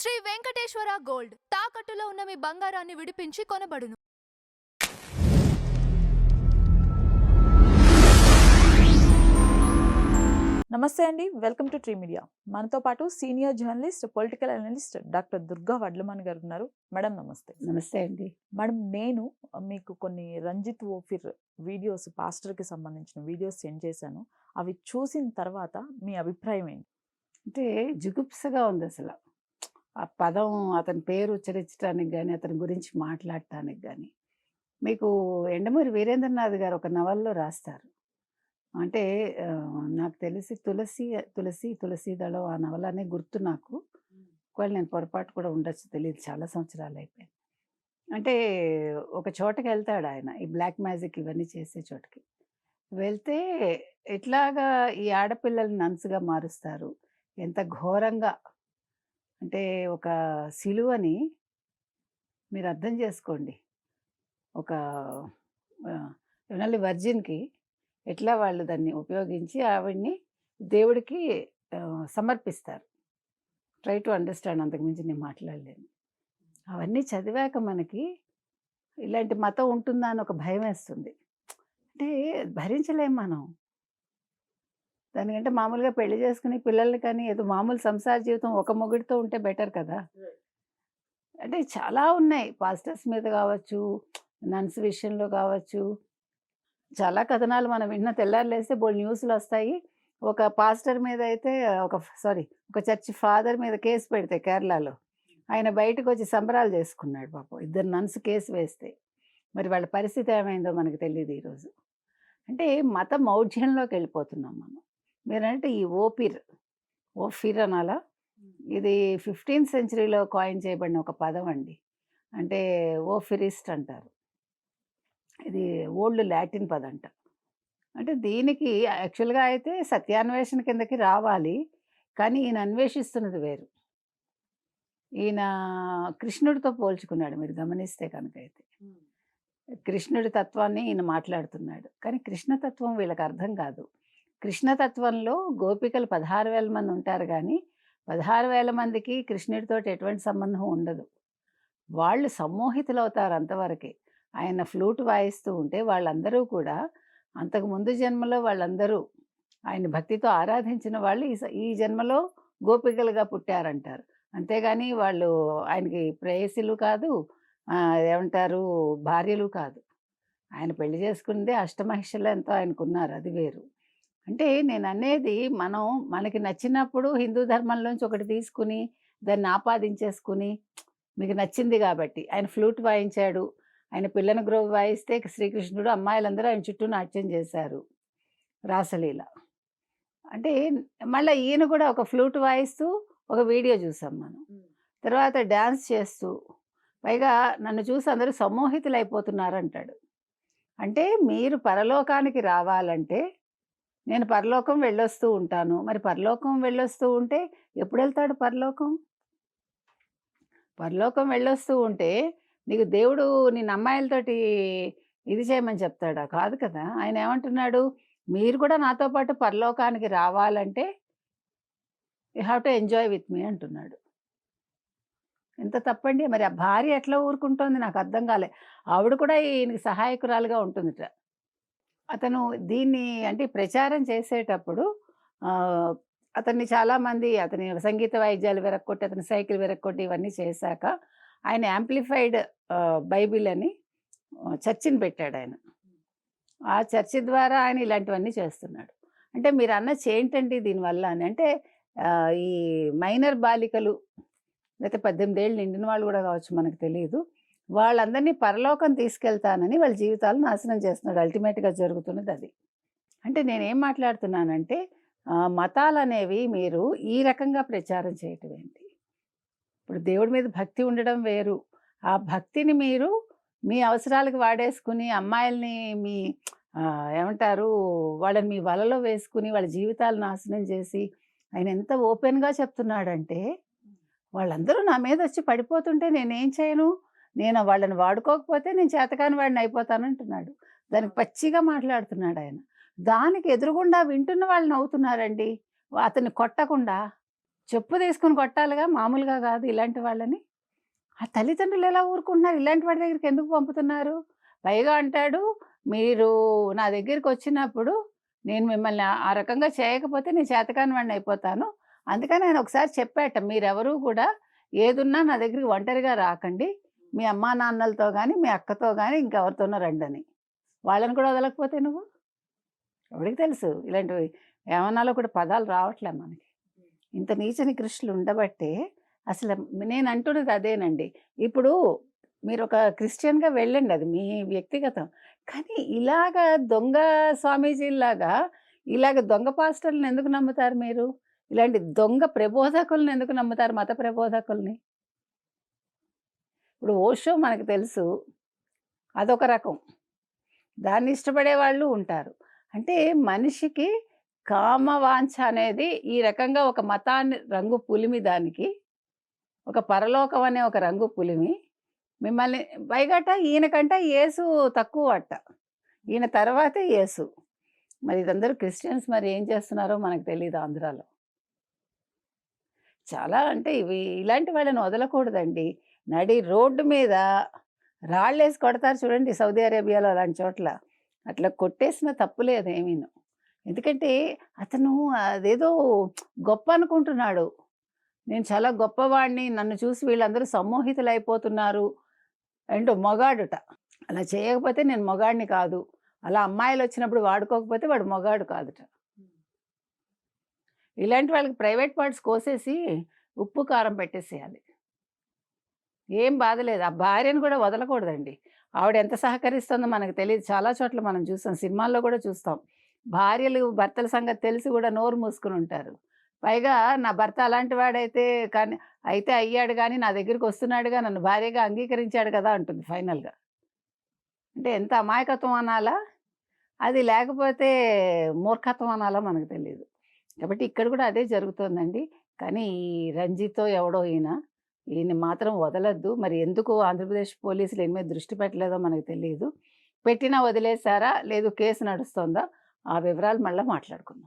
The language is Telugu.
శ్రీ వెంకటేశ్వర గోల్డ్ తాకట్టులో ఉన్న మీ బంగారాన్ని విడిపించి కొనబడును. నమస్తే అండి, వెల్కమ్ టు ట్రీ మీడియా. మనతో పాటు senior journalist, political analyst doctor Durga Vadlamani గారు ఉన్నారు. మేడం నమస్తే. నమస్తే అండి. మేడం, నేను మీకు కొన్ని రంజిత్ ఓఫిర్ వీడియోస్, పాస్టర్కి సంబంధించిన వీడియోస్ సెండ్ చేశాను. అవి చూసిన తర్వాత మీ అభిప్రాయం ఏంటి? అంటే జుగుప్సగా ఉంది అసలు. ఆ పదం, అతని పేరు ఉచ్చరించడానికి కానీ, అతని గురించి మాట్లాడటానికి కానీ. మీకు ఎండమూరి వీరేంద్రనాథ్ గారు ఒక నవల్లో రాస్తారు. అంటే నాకు తెలిసి తులసి తులసి తులసి దళం ఆ నవలనే గుర్తు నాకు. ఒకవేళ నేను పొరపాటు కూడా ఉండొచ్చు, తెలియదు, చాలా సంవత్సరాలు అయిపోయింది. అంటే ఒక చోటకి వెళ్తాడు ఆయన, ఈ బ్లాక్ మ్యాజిక్ ఇవన్నీ చేసే చోటకి వెళ్తే ఎట్లాగా ఈ ఆడపిల్లల్ని నన్సుగా మారుస్తారు, ఎంత ఘోరంగా. అంటే ఒక సిలువని మీరు అర్థం చేసుకోండి. ఒక ఓన్లీ వర్జిన్కి ఎట్లా వాళ్ళు దాన్ని ఉపయోగించి ఆవిడ్ని దేవుడికి సమర్పిస్తారు. ట్రై టు అండర్స్టాండ్, అంతకుమించి నేను మాట్లాడలేను. అవన్నీ చదివాక మనకి ఇలాంటి మతం ఉంటుందా అని ఒక భయం వేస్తుంది. అంటే భరించలేం మనం. దానికంటే మామూలుగా పెళ్లి చేసుకుని పిల్లల్ని కానీ ఏదో మామూలు సంసార జీవితం ఒక మొగుడితో ఉంటే బెటర్ కదా. అంటే చాలా ఉన్నాయి, పాస్టర్స్ మీద కావచ్చు, నన్స్ విషయంలో కావచ్చు. చాలా కథనాలు మనం విన్న తెల్లారులేస్తే బోల్డ్ న్యూస్లు వస్తాయి. ఒక పాస్టర్ మీద అయితే ఒక చర్చ్ ఫాదర్ మీద కేసు పెడితే కేరళలో ఆయన బయటకు వచ్చి సంబరాలు చేసుకున్నాడు పాపం. 2 నన్స్ కేసు వేస్తే మరి వాళ్ళ పరిస్థితి ఏమైందో మనకు తెలియదు ఈరోజు. అంటే మత మౌఢ్యంలోకి వెళ్ళిపోతున్నాం మనం. మీరంటే ఈ ఓఫిర్ అనాలా, ఇది 15th సెంచరీలో కాయిన్ చేయబడిన ఒక పదం అండి. అంటే ఓఫిరిస్ట్ అంటారు. ఇది ఓల్డ్ లాటిన్ పదంట. అంటే దీనికి యాక్చువల్గా అయితే సత్యాన్వేషణ కిందకి రావాలి, కానీ ఈయన అన్వేషిస్తున్నది వేరు. ఈయన కృష్ణుడితో పోల్చుకున్నాడు, మీరు గమనిస్తే కనుక. అయితే కృష్ణుడి తత్వాన్ని ఈయన మాట్లాడుతున్నాడు, కానీ కృష్ణతత్వం వీళ్ళకి అర్థం కాదు. కృష్ణతత్వంలో గోపికలు 16,000 మంది ఉంటారు, కానీ 16,000 మందికి కృష్ణుడితో ఎటువంటి సంబంధం ఉండదు. వాళ్ళు సమ్మోహితులు అవుతారు అంతవరకే. ఆయన ఫ్లూట్ వాయిస్తూ ఉంటే వాళ్ళందరూ కూడా అంతకు ముందు జన్మలో వాళ్ళందరూ ఆయన భక్తితో ఆరాధించిన వాళ్ళు ఈ జన్మలో గోపికలుగా పుట్టారంటారు. అంతేగాని వాళ్ళు ఆయనకి ప్రేయసులు కాదు, ఏమంటారు, భార్యలు కాదు. ఆయన పెళ్లి చేసుకుందే అష్టమహిషలు ఎంతో ఆయనకున్నారు, అది వేరు. అంటే నేను అనేది, మనకి నచ్చినప్పుడు హిందూ ధర్మంలోంచి ఒకటి తీసుకుని దాన్ని ఆపాదించేసుకుని మీకు నచ్చింది కాబట్టి ఆయన ఫ్లూట్ వాయించాడు, ఆయన పిల్లన గ్రోవ్ వాయిస్తే శ్రీకృష్ణుడు అమ్మాయిలందరూ ఆయన చుట్టూ నాట్యం చేశారు, రాసలీల. అంటే మళ్ళీ ఈయన కూడా ఒక ఫ్లూట్ వాయిస్తూ ఒక వీడియో చూసాం మనం. తర్వాత డ్యాన్స్ చేస్తూ, పైగా నన్ను చూసి అందరూ సమ్మోహితులు అయిపోతున్నారు అంటాడు. అంటే మీరు పరలోకానికి రావాలంటే నేను పరలోకం వెళ్ళొస్తూ ఉంటాను. మరి పరలోకం వెళ్ళొస్తూ ఉంటే ఎప్పుడు వెళ్తాడు పరలోకం? పరలోకం వెళ్ళొస్తూ ఉంటే నీకు దేవుడు నిన్ను అమ్మాయిలతోటి ఇది చేయమని చెప్తాడా? కాదు కదా. ఆయన ఏమంటున్నాడు, మీరు కూడా నాతో పాటు పరలోకానికి రావాలంటే you have to enjoy with me అంటున్నాడు. ఎంత తప్పండి. మరి ఆ భార్య ఎట్లా ఊరుకుంటోంది నాకు అర్థం కాలే. ఆవిడ కూడా ఈయనకి సహాయకురాలుగా ఉంటుందిట. అతను దీన్ని అంటే ప్రచారం చేసేటప్పుడు అతన్ని చాలామంది, అతని సంగీత వాయిద్యాలు విరక్కొట్టి, అతని సైకిల్ విరక్కొట్టి ఇవన్నీ చేశాక ఆయన యాంప్లిఫైడ్ బైబిల్ అని చర్చిని పెట్టాడు ఆయన. ఆ చర్చి ద్వారా ఆయన ఇలాంటివన్నీ చేస్తున్నాడు. అంటే మీరు అన్నది ఏంటండి దీనివల్ల అని అంటే, ఈ మైనర్ బాలికలు లేకపోతే 18 ఏళ్ళు నిండిన వాళ్ళు కూడా కావచ్చు, మనకు తెలియదు, వాళ్ళందరినీ పరలోకం తీసుకెళ్తానని వాళ్ళ జీవితాలు నాశనం చేస్తున్నాడు. అల్టిమేట్గా జరుగుతున్నది అది. అంటే నేనేం మాట్లాడుతున్నానంటే, మతాలు అనేవి మీరు ఈ రకంగా ప్రచారం చేయటం ఏంటి? ఇప్పుడు దేవుడి మీద భక్తి ఉండడం వేరు. ఆ భక్తిని మీరు మీ అవసరాలకు వాడేసుకుని అమ్మాయిల్ని మీ ఏమంటారు, వాళ్ళని మీ వలలో వేసుకుని వాళ్ళ జీవితాలు నాశనం చేసి ఆయన ఎంత ఓపెన్గా చెప్తున్నాడంటే, వాళ్ళందరూ నా మీద వచ్చి పడిపోతుంటే నేనేం చేయను, నేను వాళ్ళని వాడుకోకపోతే నేను చేతకాని వాడిని అయిపోతాను అంటున్నాడు. దానికి పచ్చిగా మాట్లాడుతున్నాడు ఆయన. దానికి ఎదురుగుండా వింటున్న వాళ్ళు నవ్వుతున్నారండి, అతన్ని కొట్టకుండా. చెప్పు తీసుకొని కొట్టాలిగా, మామూలుగా కాదు ఇలాంటి వాళ్ళని. ఆ తల్లిదండ్రులు ఎలా ఊరుకుంటున్నారు? ఇలాంటి వాడి దగ్గరికి ఎందుకు పంపుతున్నారు? పైగా అంటాడు, మీరు నా దగ్గరికి వచ్చినప్పుడు నేను మిమ్మల్ని ఆ రకంగా చేయకపోతే నేను చేతకాని వాడిని అయిపోతాను. అందుకని ఆయన ఒకసారి చెప్పాట, మీరెవరూ కూడా ఏదున్నా నా దగ్గరికి ఒంటరిగా రాకండి. మీ అమ్మా నాన్నలతో గాని, మీ అక్కతో గాని ఇంకెవరితోనో రండని. వాళ్ళని కూడా వదలకపోతే నువ్వు? ఎవడికి తెలుసు? ఇలాంటివి ఏమనాలో కూడా పదాలు రావట్లే మనకి. ఇంత నీచ నికృష్టులు ఉండబట్టే అసలు నేను అంటున్నది అదేనండి. ఇప్పుడు మీరొక క్రిస్టియన్‌గా వెళ్ళండి, అది మీ వ్యక్తిగతం. కానీ ఇలాగ దొంగ స్వామీజీల్లాగా, ఇలాగ దొంగ పాస్టర్‌లని ఎందుకు నమ్ముతారు మీరు? ఇలాంటి దొంగ ప్రబోధకుల్ని ఎందుకు నమ్ముతారు, మత ప్రబోధకుల్ని? ఇప్పుడు ఓషో మనకు తెలుసు. అదొక రకం. దాన్ని ఇష్టపడే వాళ్ళు ఉంటారు. అంటే మనిషికి కామవాంఛ అనేది ఈ రకంగా ఒక మతాన్ని రంగు పులిమి దానికి, ఒక పరలోకం అనే ఒక రంగు పులిమి మిమ్మల్ని పైగట ఈయనకంట యేసు తక్కువట. ఈయన తర్వాతే యేసు. మరి ఇదందరూ క్రిస్టియన్స్ మరి ఏం చేస్తున్నారో మనకు తెలీదు ఆంధ్రాలో. చాలా అంటే ఇలాంటి వాళ్ళని వదలకూడదండి. నడి రోడ్డు మీద రాళ్ళేసి కొడతారు చూడండి సౌదీ అరేబియాలో అలాంటి చోట్ల. అట్లా కొట్టేసినా తప్పు లేదు ఏమీను. ఎందుకంటే అతను అదేదో గొప్ప అనుకుంటున్నాడు. నేను చాలా గొప్పవాడిని, నన్ను చూసి వీళ్ళందరూ సమ్మోహితులైపోతున్నారు. ఏంటో మొగాడుట. అలా చేయకపోతే నేను మొగాడిని కాదు. అలా అమ్మాయిలొచ్చినప్పుడు వాడుకోకపోతే వాడు మొగాడు కాదుట. ఇలాంటి వాళ్ళకి ప్రైవేట్ పార్ట్స్ కోసేసి ఉప్పు, కారం పెట్టేసేయాలి. ఏం బాధ లేదు. ఆ భార్యను కూడా వదలకూడదండి. ఆవిడ ఎంత సహకరిస్తుందో మనకు తెలీదు. చాలా చోట్ల మనం చూస్తాం. సినిమాల్లో కూడా చూస్తాం. భార్యలు భర్తల సంగతి తెలిసి కూడా నోరు మూసుకొని ఉంటారు. పైగా నా భర్త అలాంటి వాడైతే కానీ అయితే అయ్యాడు గానీ నా దగ్గరికి వస్తున్నాడుగా, నన్ను భార్యగా అంగీకరించాడు కదా అంటుంది ఫైనల్‌గా. అంటే ఎంత అమాయకత్వం అనాలా? అది లేకపోతే మూర్ఖత్వం అనాలా మనకు తెలీదు. కాబట్టి ఇక్కడ కూడా అదే జరుగుతోందండి. కానీ ఈ రంజితో ఎవడో ఈయన్ని మాత్రం వదలొద్దు. మరి ఎందుకు ఆంధ్రప్రదేశ్ పోలీసులు ఈయన మీద దృష్టి పెట్టలేదో మనకు తెలీదు. పెట్టినా వదిలేసారా? లేదు కేసు నడుస్తోందా? ఆ వివరాలు మళ్ళా మాట్లాడుకుందాం.